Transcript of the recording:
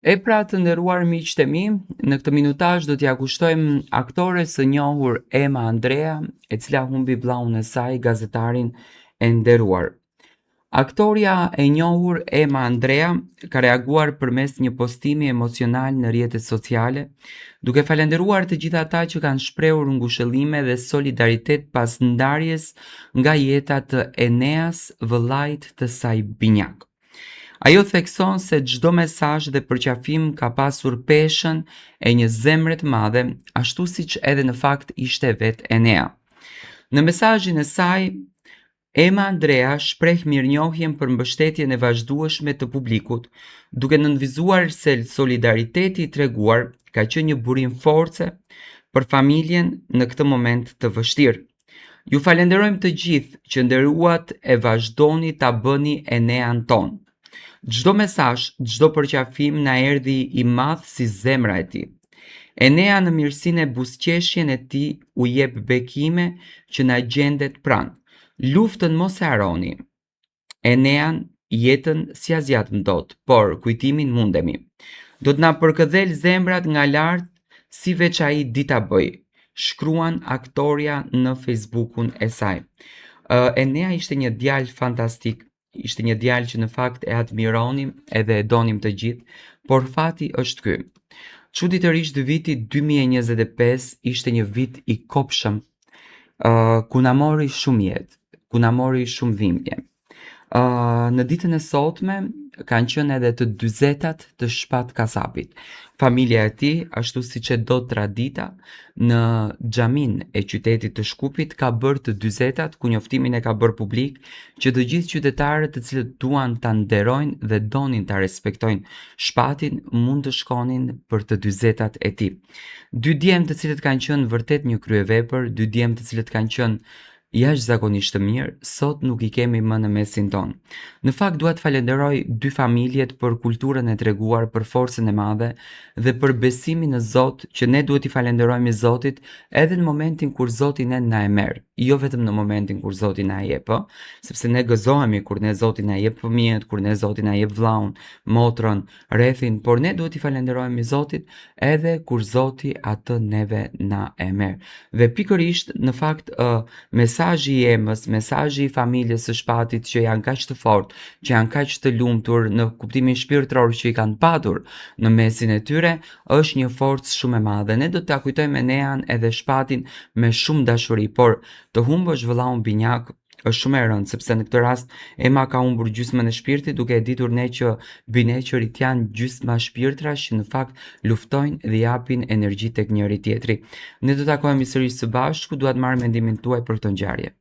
E pra të nderuar miqtë e mi, në këtë minutazh do t'ja kushtojmë aktores së njohur Ema Andrea, e cila humbi vllaun e saj, gazetarin e nderuar. Aktoria e njohur Ema Andrea ka reaguar përmes një postimi emocional në rrjetet sociale, duke falenderuar të gjithë ata që kanë shprehur ngushëllime dhe solidaritet pas ndarjes nga jeta të Eneas, vëllait të saj binjak. Ajo thekson se çdo mesazh dhe përqafim ka pasur peshën e një zemre të madhe, ashtu siç edhe në fakt ishte vetë Enea. Në mesazhin e saj, Ema Andrea shpreh mirënjohjen për mbështetjen e vazhdueshme të publikut, duke nënvizuar se solidariteti i treguar ka qenë një burim force për familjen në këtë moment të vështirë. Ju falenderojmë të gjithë që nderuat e vazhdoni ta bëni Enean ton. Çdo mesazh, çdo përqafim na erdhi i madh si zemra e tij. Enea në mirësinë e buzëqeshjen e tij u jep bekime që na gjendet pranë. Luftën mos e harroni. Enean, jetën si asgjatëm dot, por kujtimin mundemi. Do të na përkëdhel zemrat nga lart si veç ai di ta bëj, shkruan aktoria në Facebookun e saj. Enea ishte një djalë fantastik. Ishte një djalë që në fakt e admironim edhe e donim të gjithë, por fati është ky. Çuditërisht viti 2025 ishte një vit i kopshëm, ku na mori shumë jetë, ku na mori shumë dhimbje. Në ditën e sotme kanë qenë edhe të dyzetat të Shpat Kasapit. Familja e tij, ashtu siç e do tradita, në xhamin e qytetit të Shkupit ka bërë të dyzetat, ku njoftimin e ka bërë publik, që të gjithë qytetarët të cilët duan ta nderojnë dhe donin ta respektojnë Shpatin mund të shkonin për të dyzetat e tij. Dy djemë të cilët kanë qenë vërtet një kryevepër, dy djemë të cilët kanë qenë jashtëzakonisht të mirë, sot nuk i kemi më në mesin ton. Në fakt dua të falenderoj dy familjet për kulturën e treguar, për forcën e madhe dhe për besimin në Zot, që ne duhet i falenderojmë Zotit edhe në momentin kur Zoti ne na e merr, jo vetëm në momentin kur Zoti na e jep, sepse ne gëzohemi kur ne Zoti na jep fëmijët, kur ne Zoti na jep vllaun, motrën, rrethin, por ne duhet i falenderojmë Zotit edhe kur Zoti atë neve na e merr. Dhe pikërisht në fakt mesazhi i Emës, mesazhi i familjes së Shpatit që janë kaq të fortë, që janë kaq të lumtur në kuptimin shpirtëror që i kanë patur në mesin e tyre, është një forcë shumë e madhe. Ne do ta kujtojmë Enean edhe Shpatin me shumë dashuri, por të humbësh vëllaun binjak është shumë e rëndë, sepse në këtë rast Ema ka humbur gjysmën e shpirtit, duke e ditur ne që bineqërit janë gjysma shpirtrash që në fakt luftojnë dhe japin energji tek njëri tjetri. Ne do takohemi sërish së bashku, dua të marr mendimin tuaj për këtë ngjarje.